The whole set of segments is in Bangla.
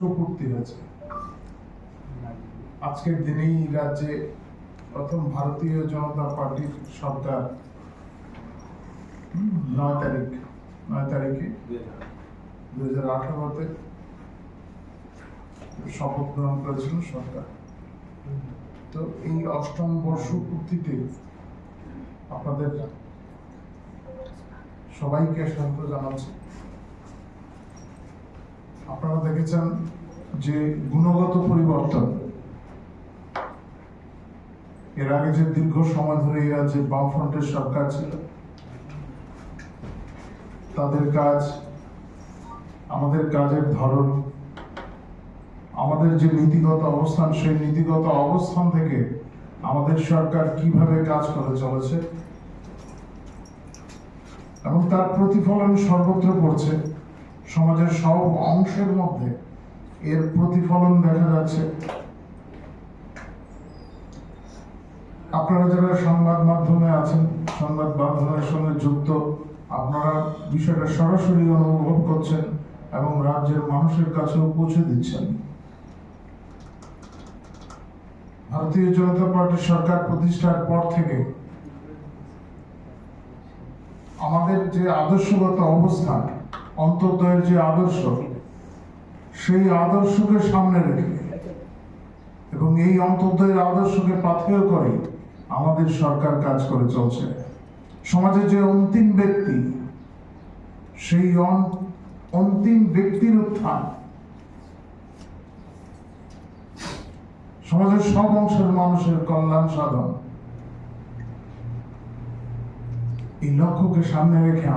পূর্তি হয়েছে। আজকের দিনেই রাজ্যে প্রথম ভারতীয় জনতা পার্টির সরকার 9 তারিখে 2018-তে শপথ গ্রহণ করেছিল সরকার। তো এই অষ্টম বর্ষ পূর্তিতে আপনাদের সবাইকে স্বাগত জানাচ্ছি। আপনারা দেখেছেন যে গুণগত পরিবর্তন, এর আগে যে দীর্ঘ সময় ধরে এই রাজ্যে বামফ্রন্টের সরকার ছিল, তাদের কাজ, আমাদের কাজের ধরন, আমাদের যে নীতিগত অবস্থান, সেই নীতিগত অবস্থান থেকে আমাদের সরকার কিভাবে কাজ করে চলেছে এবং তার প্রতিফলন সর্বত্র পড়ছে। সমাজের সব অংশের মধ্যে এর প্রতিফলন দেখা যাচ্ছে। আপনারা যারা সংবাদ মাধ্যমে আছেন, সংবাদ মাধ্যমের সঙ্গে যুক্ত, আপনারা বিষয়টা সরাসরি অনুভব করছেন এবং রাজ্যের মানুষের কাছেও পৌঁছে দিচ্ছেন। ভারতীয় জনতা পার্টির সরকার প্রতিষ্ঠার পর থেকে আমাদের যে আদর্শগত অবস্থান, অন্তর্দয়ের যে আদর্শ, সেই আদর্শকে সামনে রেখে এবং এই অন্তর্দয়ের আদর্শকে পাথেয় করে আমাদের সরকার কাজ করে চলছে। সমাজে যে অন্তিম ব্যক্তি, সেই অন্তিম ব্যক্তির উত্থান, সমাজের সব অংশের মানুষের কল্যাণ সাধন, এই লক্ষ্যকে সামনে রেখে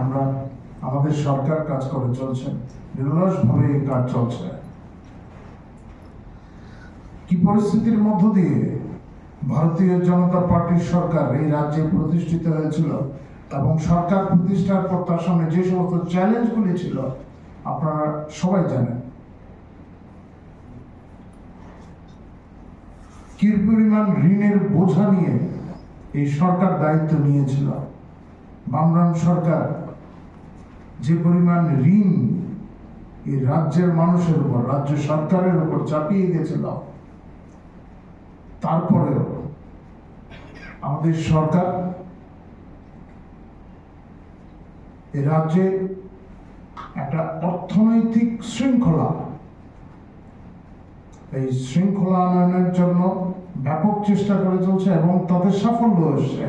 আমাদের সরকার কাজ করে চলছে। নিরলসভাবে এই কাজ চলছে। কি পরিস্থিতির মধ্য দিয়ে ভারতীয় জনতা পার্টির সরকার এই রাজ্যে প্রতিষ্ঠিত হয়েছিল এবং সরকার প্রতিষ্ঠার পর তার সামনে যে সমস্ত চ্যালেঞ্জগুলি ছিল, আপনারা সবাই জানেন। কি পরিমাণ ঋণের বোঝা নিয়ে এই সরকার দায়িত্ব নিয়েছিল। বামরান সরকার যে পরিমাণ ঋণ এই রাজ্যের মানুষের উপর, রাজ্য সরকারের উপর চাপিয়ে গেছিল, তারপরেও আমাদের সরকার এই রাজ্যে একটা অর্থনৈতিক শৃঙ্খলা, এই শৃঙ্খলা আনয়নের জন্য ব্যাপক চেষ্টা করে চলছে এবং তাদের সাফল্য এসছে।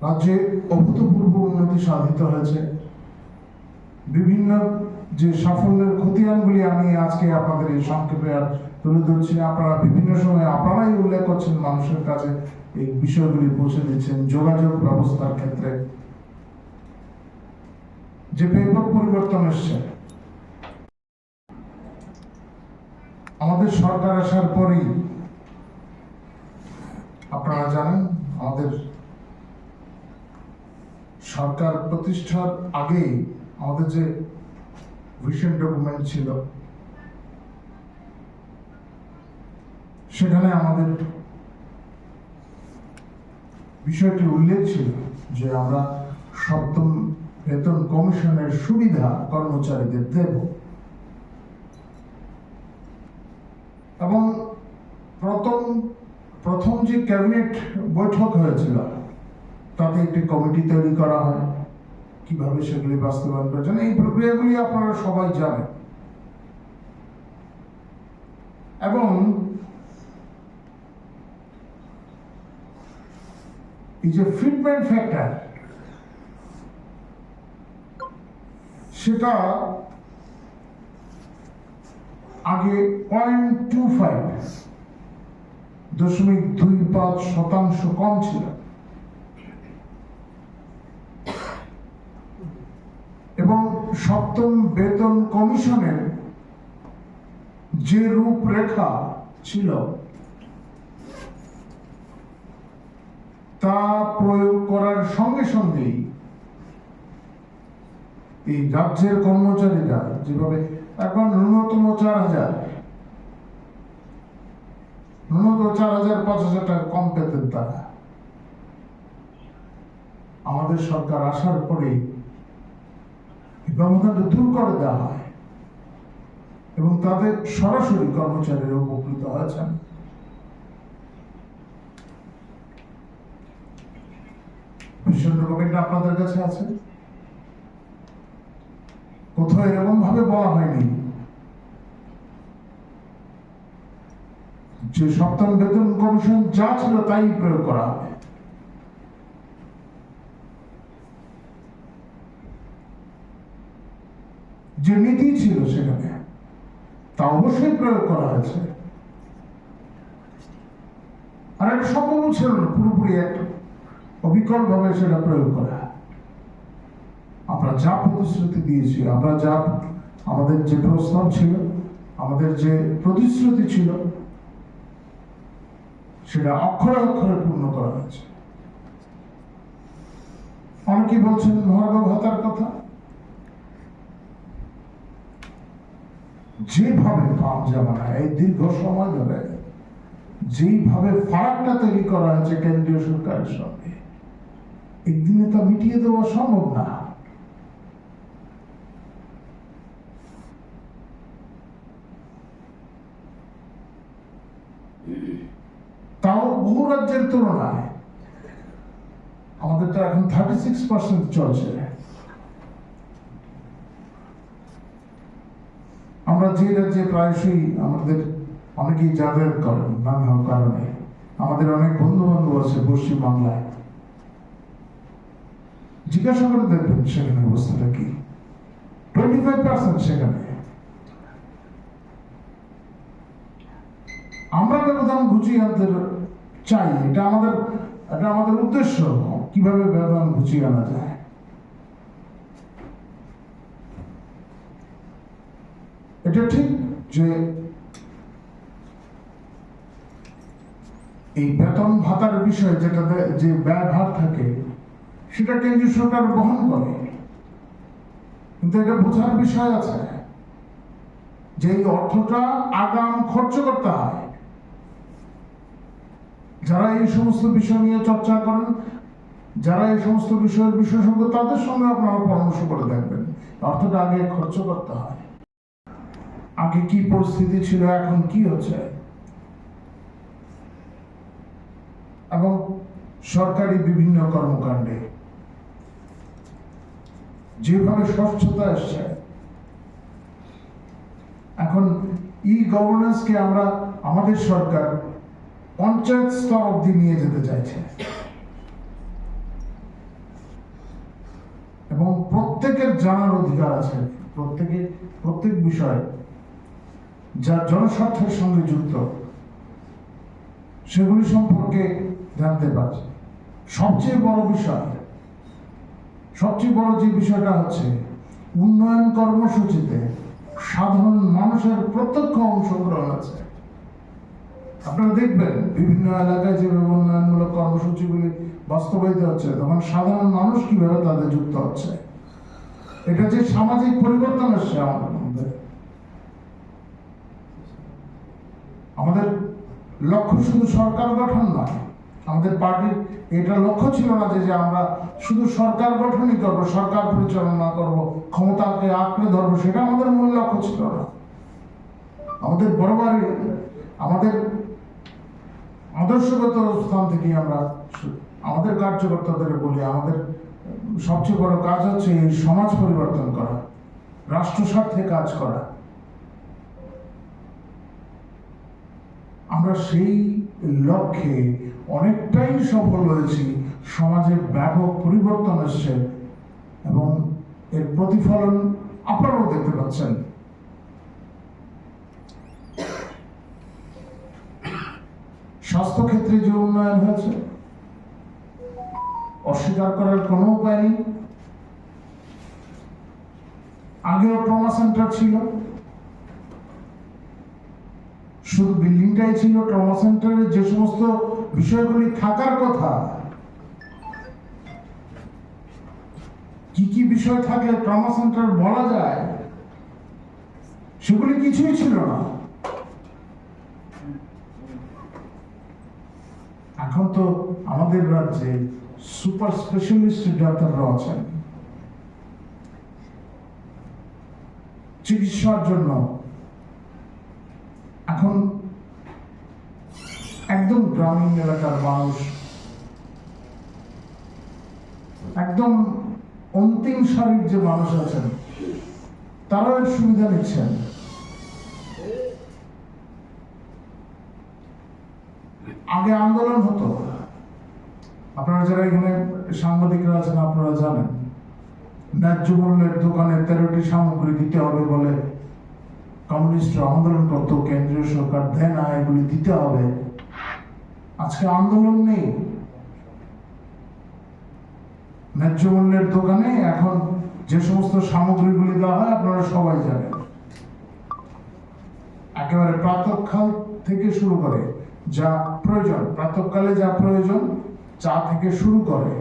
রাজ্যে অভূতপূর্ব উন্নতি সাধিত হয়েছে। বিভিন্ন যে সাফল্যের খতিয়ানগুলি আমি আজকে আপনাদের এই সংক্ষেপে আর তুলে ধরছি, আপনারা বিভিন্ন সময় আপনারাই উল্লেখ করছেন, মানুষের কাছে এই বিষয়গুলি পৌঁছে দিচ্ছেন। যোগাযোগ ব্যবস্থার ক্ষেত্রে যে ব্যাপক পরিবর্তন এসছে, আমাদের সরকার আসার পরেই আপনারা জানেন, আমাদের সরকার প্রতিষ্ঠার আগে আমাদের যে ভিশন ডকুমেন্ট ছিল, সেখানে আমাদের বিষয়টি উল্লেখ ছিল যে আমরা সপ্তম বেতন কমিশনের সুবিধা কর্মচারীদের দেব এবং প্রথম যে ক্যাবিনেট বৈঠক হয়েছিল, তাতে একটি কমিটি তৈরি করা হয় কিভাবে সেগুলি বাস্তবায়ন করেছেন। এই প্রক্রিয়াগুলি আপনারা সবাই জানেন এবং এই যে ফিটমেন্ট ফ্যাক্টর, সেটা আগে 0.25% কম ছিল এবং সপ্তম বেতন কমিশনের যে রূপরেখা ছিল, তা প্রয়োগ করার সঙ্গে সঙ্গেই এই রাজ্যের কর্মচারীরা যেভাবে এখন ন্যূনতম 4,000-5,000 টাকা কম পেতেন, তারা আমাদের সরকার আসার পরে ব্যবধানটা দূর করে দেওয়া হয় এবং তাদের সরাসরি কর্মচারীরা উপকৃত হয়েছেন। ভীষণ ডকুমেন্ট আপনাদের কাছে আছে, কোথাও এরকম ভাবে বলা হয়নি যে সপ্তম বেতন কমিশন যা ছিল তাই প্রয়োগ করা হবে। যে নীতি ছিল সেখানে তা অবশ্যই প্রয়োগ করা হয়েছে, আর একটা সম্ভব ছিল না পুরোপুরি একটা অবিকল ভাবে সেটা প্রয়োগ করা। আমরা যা প্রতিশ্রুতি দিয়েছি, আমরা যা আমাদের যে প্রস্তাব ছিল, আমাদের যে প্রতিশ্রুতি ছিল, সেটা অক্ষরে অক্ষরে পূর্ণ করা হয়েছে। অনেকে বলছেন মহার্ঘ ভাতার কথা, যেভাবে বাম জামানায় এই দীর্ঘ সময় ধরে যেইভাবে ফারাকটা তৈরি করা হয়েছে কেন্দ্রীয় সরকারের সঙ্গে, একদিনে তা মিটিয়ে দেওয়া সম্ভব না। তাও বহু রাজ্যের তুলনায় আমাদের তো এখন 36% চলছে। আমরা যে রাজ্যে প্রায়শই আমাদের অনেকেই যাতায়াত করেন নানা কারণে, আমাদের অনেক বন্ধু বান্ধব আছে পশ্চিম বাংলায়, জিজ্ঞাসা করে দেখবেন সেখানে অবস্থাটা কি। 25% সেখানে। আমরা ব্যবধান ঘুচিয়ে আনতে চাই, এটা আমাদের উদ্দেশ্য, কিভাবে ব্যবধান ঘুচিয়ে আনা যায়। এটা ঠিক যে এই বেতন ভাতার বিষয়ে যেটাতে যে ব্যয়ভার থাকে সেটা কেন্দ্রীয় সরকার বহন করে, কিন্তু এটা বোঝার বিষয় আছে যে এই অর্থটা আগাম খরচ করতে হয়। যারা এই সমস্ত বিষয় নিয়ে চর্চা করেন, যারা এই সমস্ত বিষয়ের বিশেষজ্ঞ, তাদের সঙ্গে আপনারা পরামর্শ করে দেখবেন অর্থটা আগে খরচ করতে হয়। আগে কি পরিস্থিতি ছিল, এখন কি হচ্ছে, এবং সরকারি বিভিন্ন কর্মকাণ্ডে যেভাবে স্বচ্ছতা এসছে, এখন ই-গভর্নেন্সকে আমরা আমাদের সরকার পঞ্চায়েত স্তর অব্দি নিয়ে যেতে চাইছে এবং প্রত্যেকের জানার অধিকার আছে। প্রত্যেক বিষয় যা জনস্বার্থের সঙ্গে যুক্ত সেগুলি সম্পর্কে জানতে পারছে। সবচেয়ে বড় যে বিষয়টা হচ্ছে উন্নয়ন কর্মসূচিতে সাধারণ মানুষের প্রত্যক্ষ অংশগ্রহণ আছে। আপনারা দেখবেন বিভিন্ন এলাকায় যেভাবে উন্নয়নমূলক কর্মসূচিগুলি বাস্তবায়িত হচ্ছে, তখন সাধারণ মানুষ কিভাবে তাদের যুক্ত হচ্ছে। এটা যে সামাজিক পরিবর্তন আসছে আমাদের মধ্যে। আমাদের লক্ষ্য শুধু সরকার গঠন নয়, আমাদের পার্টির এটা লক্ষ্য ছিল না যে আমরা শুধু সরকার গঠনই করবো, সরকার পরিচালনা করব, ক্ষমতাকে আঁকড়ে ধরবো, সেটা আমাদের মূল লক্ষ্য ছিল না। আমাদের বরাবরই আমাদের আদর্শগত স্থান থেকে আমরা আমাদের কার্যকর্তাদের বলি, আমাদের সবচেয়ে বড় কাজ হচ্ছে এই সমাজ পরিবর্তন করা, রাষ্ট্র স্বার্থে কাজ করা। আমরা সেই লক্ষ্যে অনেকটাই সফল হয়েছি। সমাজে ব্যাপক পরিবর্তন আসছে এবং এর প্রতিফলন আপনারাও দেখতে পাচ্ছেন। স্বাস্থ্য ক্ষেত্রে যে উন্নয়ন হয়েছে অস্বীকার করার কোনো উপায় নেই। আগেও ট্রমা সেন্টার ছিল, শুধু বিল্ডিংটাই ছিল। ট্রমা সেন্টারে যে সমস্ত বিষয়গুলি থাকার কথা, কি কি বিষয় থাকলে ট্রমা সেন্টার বলা যায়, সেগুলি কিছুই ছিল না। এখন তো আমাদের রাজ্যে সুপার স্পেশালিস্ট ডাক্তাররা আছেন, চিকিৎসার জন্য এখন একদম গ্রামীণ এলাকার মানুষ একদম অন্তিম সারির যে মানুষ আছেন তারাও এর সুবিধা নিচ্ছেন। আগে আন্দোলন হতো, আপনারা যারা এখানে সাংবাদিকরা আছেন আপনারা জানেন, ন্যায্য মূল্যের দোকানে 13টি সামগ্রী দিতে হবে বলে কমিউনিস্টরা আন্দোলন করত, কেন্দ্রীয় সরকার দেয় না, এগুলি দিতে হবে। আজকে আন্দোলন নেই, ন্যায্য মূল্যের দোকানে এখন যে সমস্ত সামগ্রীগুলি দেওয়া হয় আপনারা সবাই জানেন। একেবারে প্রাতঃকাল থেকে শুরু করে যা প্রয়োজন, প্রাতঃকালে যা প্রয়োজন চা থেকে শুরু করে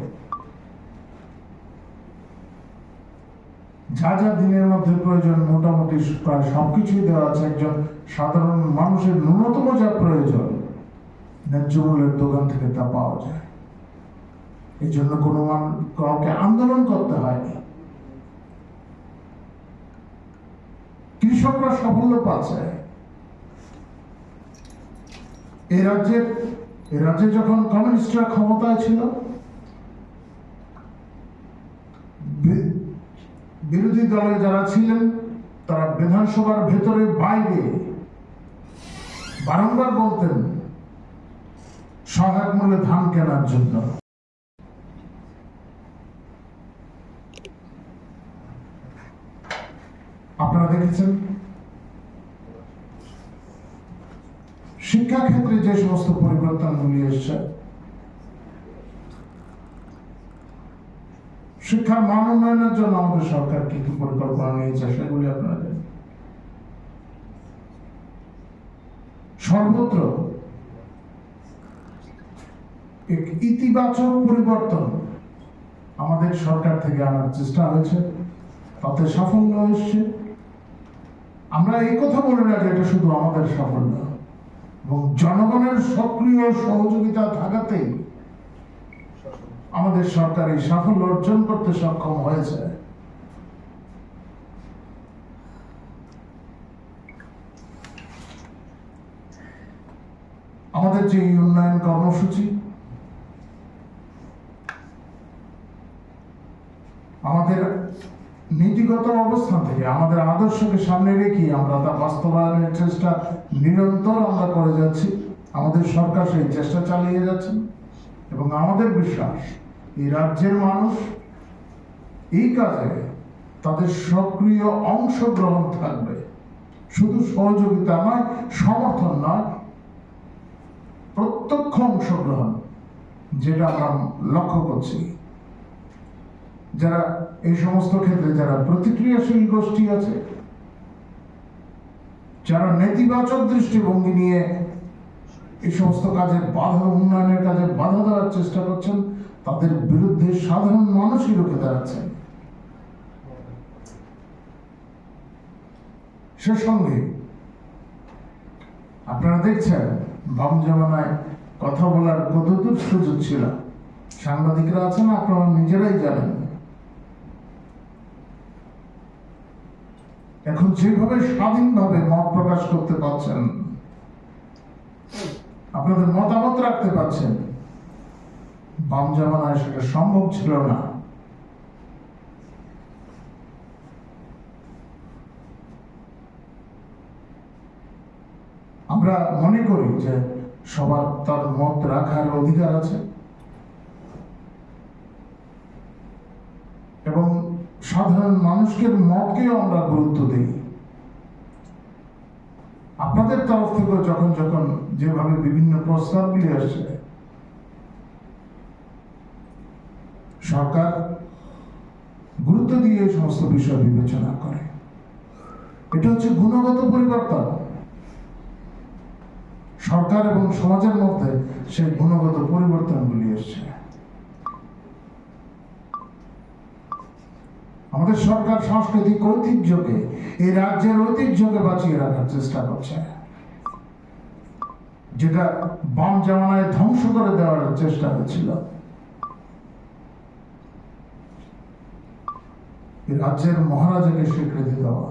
যা যা দিনের মধ্যে প্রয়োজন মোটামুটি প্রায় সবকিছুই দেওয়া আছে। একজন সাধারণ মানুষের ন্যূনতম যা প্রয়োজন ন্যায্য মূল্যের দোকান থেকে তা পাওয়া যায়। এই জন্য কোনো কাউকে আন্দোলন করতে হয়নি। কৃষকরা সাফল্য পাচ্ছে। এই রাজ্যে যখন কমিউনিস্টরা ক্ষমতায় ছিল, বিরোধী দলে যারা ছিলেন তারা বিধানসভার ভেতরে বাইরে বারংবার বলতেন সহায়ক মূল্যে ধান কেনার জন্য। আপনারা দেখেছেন শিক্ষা ক্ষেত্রে যে সমস্ত পরিবর্তনগুলি এসছে, শিক্ষার মান উন্নয়নের জন্য আমাদের সরকার কি কি পরিকল্পনা নিয়েছে সেগুলি আপনারা জানেন। সর্বত্র এক ইতিবাচক পরিবর্তন আমাদের সরকার থেকে আনার চেষ্টা হয়েছে, তাতে সাফল্য এসছে। আমরা এই কথা বলি না যে এটা শুধু আমাদের সাফল্য, এবং জনগণের সক্রিয় সহযোগিতা থাকাতেই আমাদের সরকার এই সাফল্য অর্জন করতে সক্ষম হয়েছে। আমাদের যে উন্নয়ন কর্মসূচি, আমাদের নীতিগত অবস্থান থেকে আমাদের আদর্শকে সামনে রেখে আমরা তা বাস্তবায়নের চেষ্টা নিরন্তর আমরা করে যাচ্ছি। আমাদের সরকার সেই চেষ্টা চালিয়ে যাচ্ছেন এবং আমাদের বিশ্বাস এই রাজ্যের মানুষ এই কাজে তাদের সক্রিয় অংশগ্রহণ থাকবে। শুধু সহযোগিতা নয়, সমর্থন নয়, প্রত্যক্ষ অংশগ্রহণ, যেটা আমরা লক্ষ্য করছি। যারা এই সমস্ত ক্ষেত্রে যারা প্রতিক্রিয়াশীল গোষ্ঠী আছে, যারা নেতিবাচক দৃষ্টিভঙ্গি নিয়ে এই সমস্ত কাজের বাধা, উন্নয়নের কাজে বাধা দেওয়ার চেষ্টা করছেন, তাদের বিরুদ্ধে সাধারণ মানুষই রুখে দাঁড়াচ্ছেন। সে সঙ্গে আপনারা দেখছেন বাম জমানায় কথা বলার কতদূর সুযোগ ছিল। সাংবাদিকরা আছেন, আপনারা নিজেরাই জানেন। এখন যেভাবে স্বাধীনভাবে মত প্রকাশ করতে পারছেন, আপনাদের মতামত রাখতে পারছেন, বাম জামানায় সেটা সম্ভব ছিল না। আমরা মনে করি যে সবার তার মত রাখার অধিকার আছে এবং সাধারণ মানুষের মতকেও আমরা গুরুত্ব দিই। আপনাদের তরফ থেকে যখন যখন যেভাবে বিভিন্ন প্রস্তাবগুলি আসছে, সরকার গুরুত্ব দিয়ে এই সমস্ত বিষয় বিবেচনা করে। এটা হচ্ছে গুণগত পরিবর্তন। সরকার এবং সমাজের মধ্যে সেই গুণগত পরিবর্তনগুলি এসছে। আমাদের সরকার সাংস্কৃতিক ঐতিহ্যকে, এই রাজ্যের ঐতিহ্যকে বাঁচিয়ে রাখার চেষ্টা করছে, যেটা বাম জামানায় ধ্বংস করে দেওয়ার চেষ্টা হয়েছিল। এই রাজ্যের মহারাজাকে স্বীকৃতি দেওয়া,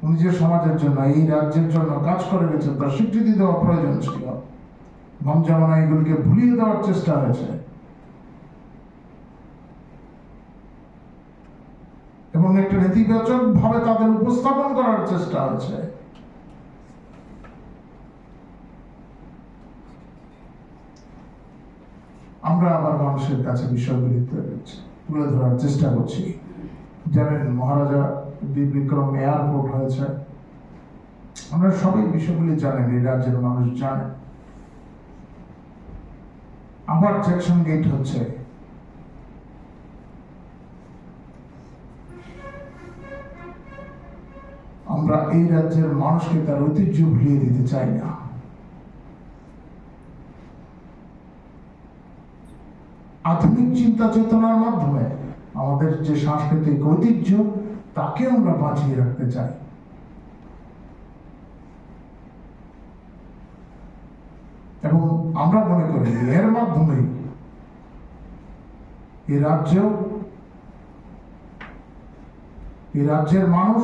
উনি যে সমাজের জন্য, এই রাজ্যের জন্য কাজ করে গেছেন, তার স্বীকৃতি দেওয়া প্রয়োজন ছিল। বাম জামানা এগুলিকে ভুলিয়ে দেওয়ার চেষ্টা হয়েছে এবং একটা নেতিবাচক ভাবে তাদের উপস্থাপন করার চেষ্টা হয়েছে। আমরা আবার মানুষের কাছে বিষয়গুলি তুলে ধরার চেষ্টা করছি। জানেন, মহারাজা বীর বিক্রম এয়ারপোর্ট হয়েছে, আমরা সবাই বিষয়গুলি জানেন, এই রাজ্যের মানুষ জানে। আবার জ্যাকসন গেট হচ্ছে। আমরা এই রাজ্যের মানুষকে তার ঐতিহ্য ভুলিয়ে দিতে চাই না। আধুনিক চিন্তা চেতনার মাধ্যমে আমাদের যে সাংস্কৃতিক ঐতিহ্য, তাকে আমরা বাঁচিয়ে রাখতে চাই। এবং আমরা মনে করি এর মাধ্যমে এই রাজ্যের মানুষ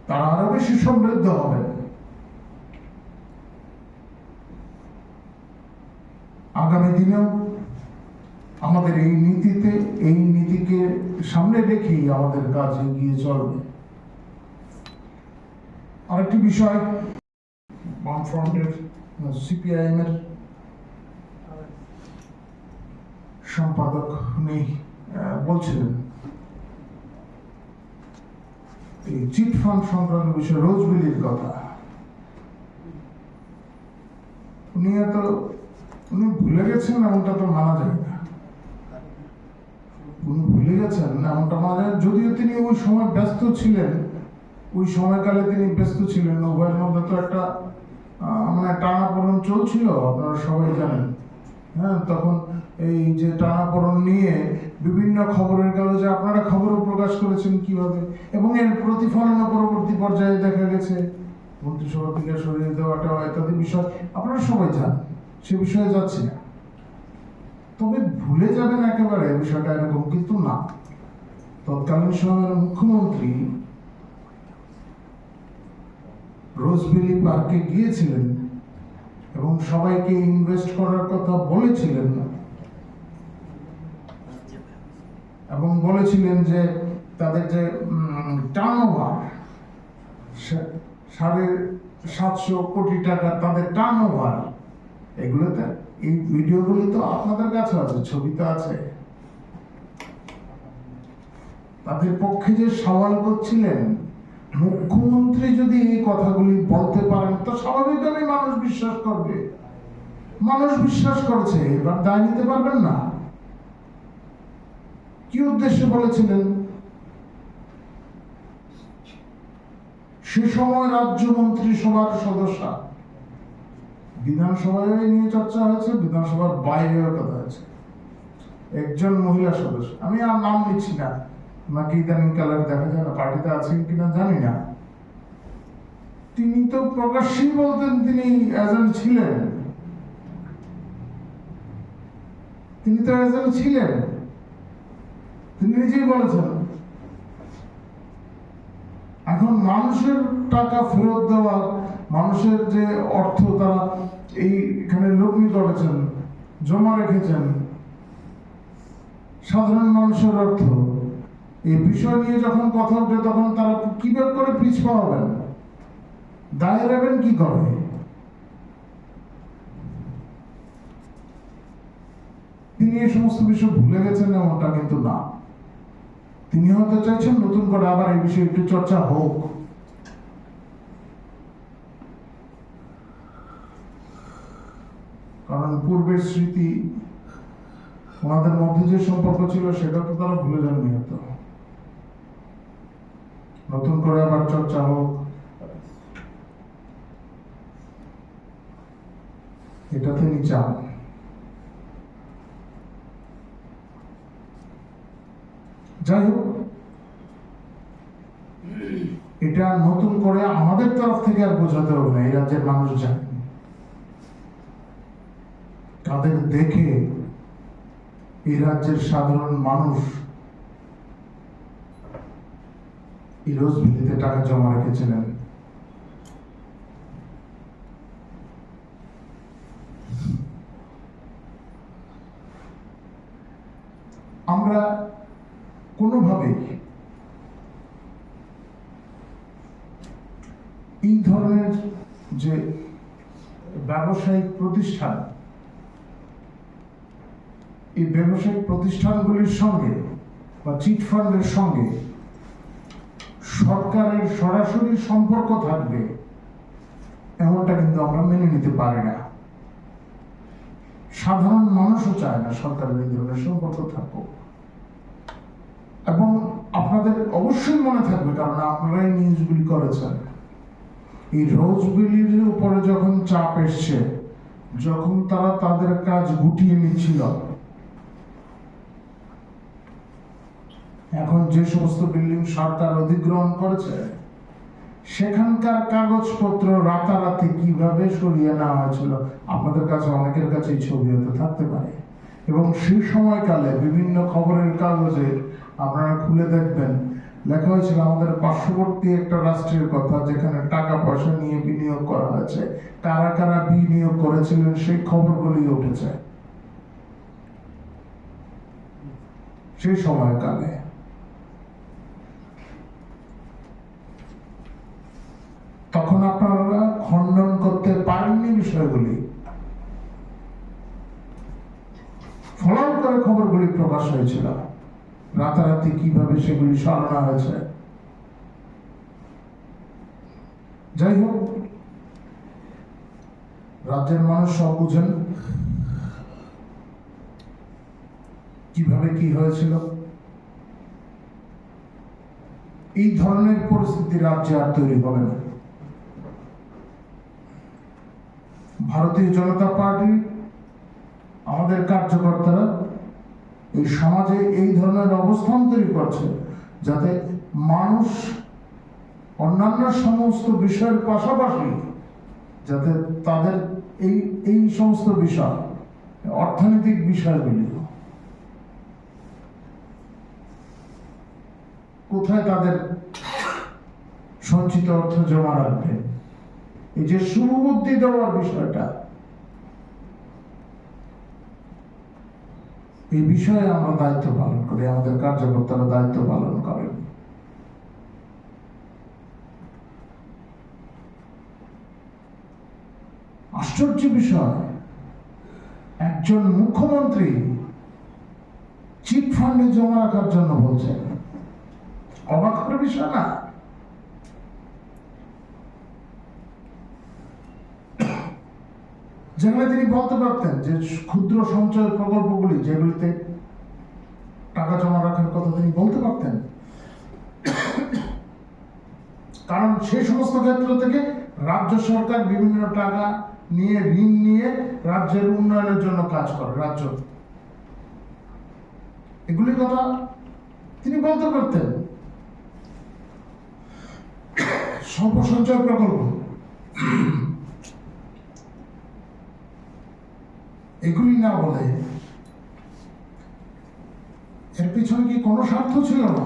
তারা আরো বেশি সমৃদ্ধ হবে। আগামী দিনেও আমাদের এই নীতিকে সামনে রেখেই আমাদের কাজ এগিয়ে চলবে। আরেকটি বিষয়, বামফ্রন্টের সিপিআইএম এর সম্পাদক উনি বলছিলেন এই চিট ফান্ড সংক্রান্ত বিষয়, রোজবেলির কথা। উনি ভুলে গেছেন, এমনটা তো মানা যায় না। উনি ভুলে গেছেন এমনটা মানা যায়, যদিও তিনি ওই সময় ব্যস্ত ছিলেন, ওই সময়কালে তিনি ব্যস্ত ছিলেন। উভয়ের মধ্যে তো একটা মানে টানাপোড়েন চলছিল, আপনারা সবাই জানেন। হ্যাঁ, তখন এই যে টানাপোড়েন নিয়ে বিভিন্ন খবরের কাগজে আপনারা খবরও প্রকাশ করেছেন কিভাবে, এবং এর প্রতিফলন পরবর্তী পর্যায়ে দেখা গেছে মন্ত্রিসভা থেকে সরিয়ে দেওয়াটা ইত্যাদি বিষয় আপনারা সবাই জানেন, সে বিষয়ে যাচ্ছি না। তবে ভুলে যাবেন একেবারে বিষয়টা এরকম কিন্তু না। তৎকালীন সময়ের মুখ্যমন্ত্রী রোজবেলি পার্কে গিয়েছিলেন এবং সবাইকে ইনভেস্ট করার কথা বলেছিলেন, এবং বলেছিলেন যে তাদের যে টার্নওভার 750 কোটি টাকা তাদের টার্নওভার, এগুলোতে এই ভিডিওগুলি তো আপনাদের কাছে আছে, ছবিতে আছে। তাদের পক্ষে যে সওয়াল করছিলেন, মুখ্যমন্ত্রী যদি এই কথাগুলি বলতে পারেন তো স্বাভাবিকভাবে মানুষ বিশ্বাস করবে। মানুষ বিশ্বাস করছে, এবার দায় নিতে পারবেন না। কি উদ্দেশ্যে বলেছিলেন? সে সময় রাজ্য মন্ত্রিসভার সদস্য, বিধানসভায় নিয়ে চর্চা হয়েছে, বিধানসভার বাইরেও কথা হয়েছে, একজন মহিলা সদস্য, আমি আর নাম নিচ্ছি না, নাকি ইদানিং কালার দেখা যায় না, পার্টিতে আছেন কিনা জানি না, তিনি তো প্রকাশ্যেই বলতেন তিনি এজেন্ট ছিলেন। তিনি তো এজেন্ট ছিলেন, তিনি নিজেই বলেছেন। এখন মানুষের টাকা ফেরত দেওয়া, মানুষের যে অর্থ তারা এইখানে লগ্নি করেছেন, জমা রেখেছেন, সাধারণ মানুষের অর্থ, এই বিষয় নিয়ে যখন কথা উঠে তখন তারা কিভাবে করে পিছপা হবেন, দায় এড়াবেন কি করে? তিনি এই সমস্ত বিষয় ভুলে গেছেন এমনটা কিন্তু না। তিনি হয়তো চাইছেন নতুন করে আবার এই বিষয়ে একটু চর্চা হোক। কারণ পূর্বের স্মৃতি, ওনাদের মধ্যে যে সম্পর্ক ছিল সেটা তো তারা ভুলে যাননি। হয়তো নতুন করে আবার চর্চা হোক, এটা তিনি চান। যাই হোক, এটা নতুন করে আমাদের তরফ থেকে আর বোঝাতে হবে না। এই রাজ্যের মানুষ জানেন, তাদের দেখে এই রাজ্যের সাধারণ মানুষ এই রোজভ্যালিতে টাকা জমা রেখেছিলেন। আমরা কোনোভাবেই এই ধরনের যে ব্যবসায়িক প্রতিষ্ঠান, এই ব্যবসায়িক প্রতিষ্ঠানগুলির সঙ্গে বা চিটফান্ডের সঙ্গে সরকারের সরাসরি সম্পর্ক থাকবে এমনটা কিন্তু আমরা মেনে নিতে পারি না। সাধারণ মানুষও চায় না সরকারের এই ধরনের সম্পর্ক থাকুক। এবং আপনাদের অবশ্যই মনে থাকবে, কারণ আপনারা এই নিউজগুলি করেছেন, এই রোজভ্যালির উপরে যখন চাপ এসছে, যখন তারা তাদের কাজ গুটিয়ে নিচ্ছিল, এখন যে সমস্ত বিল্ডিং সরকার অধিগ্রহণ করেছে সেখানকার কাগজপত্র রাতারাতি কিভাবে সরিয়ে নেওয়া হয়েছিল, আপনাদের কাছে অনেকের কাছে এই ছবি হতে থাকতে পারে। এবং সেই সময়কালে বিভিন্ন খবরের কাগজে আপনারা খুলে দেখবেন লেখা হয়েছিল আমাদের পার্শ্ববর্তী একটা রাষ্ট্রের কথা, যেখানে টাকা পয়সা নিয়ে বিনিয়োগ করা হয়েছে, কারা কারা বিনিয়োগ করেছিলেন সেই খবরগুলি উঠেছে সেই সময়কালে। তখন আপনারা খণ্ডন করতে পারেননি বিষয়গুলি, ফলাও করে খবরগুলি প্রকাশ হয়েছিল, রাতারাতি কিভাবে সেগুলি সরানো হয়েছে। যাই হোক, রাজ্যের মানুষ সব বুঝেন কিভাবে কি হয়েছিল। এই ধরনের পরিস্থিতি রাজ্যে আর তৈরি হবে না। ভারতীয় জনতা পার্টি, আমাদের কার্যকর্তারা এই সমাজে এই ধরনের অবস্থান তৈরি করছে যাতে মানুষ অন্যান্য সমস্ত বিষয়ের পাশাপাশি যাতে তাদের এই সমস্ত বিষয়, অর্থনৈতিক বিষয়গুলি কোথায় তাদের সঞ্চিত অর্থ জমা রাখবে, এই যে শুভবুদ্ধি দেওয়ার বিষয়টা, এই বিষয়ে আমরা দায়িত্ব পালন করি, আমাদের কার্যকর্তারা দায়িত্ব পালন করেন। আশ্চর্য বিষয়, একজন মুখ্যমন্ত্রী চিট ফান্ডে জমা রাখার জন্য বলছেন, অবাক করার বিষয় না? যেখানে তিনি বলতে পারতেন যে ক্ষুদ্র সঞ্চয় প্রকল্পগুলি যেগুলিতে টাকা জমা রাখার কথা তিনি বলতে পারতেন, কারণ সেই সমস্ত ক্ষেত্র থেকে রাজ্য সরকার বিভিন্ন টাকা নিয়ে, ঋণ নিয়ে রাজ্যের উন্নয়নের জন্য কাজ করে। রাজ্য এগুলির কথা তিনি বলতে পারতেন। স্বল্প সঞ্চয় প্রকল্প এগুলি না বলে এর পিছনে কি কোনো স্বার্থ ছিল না?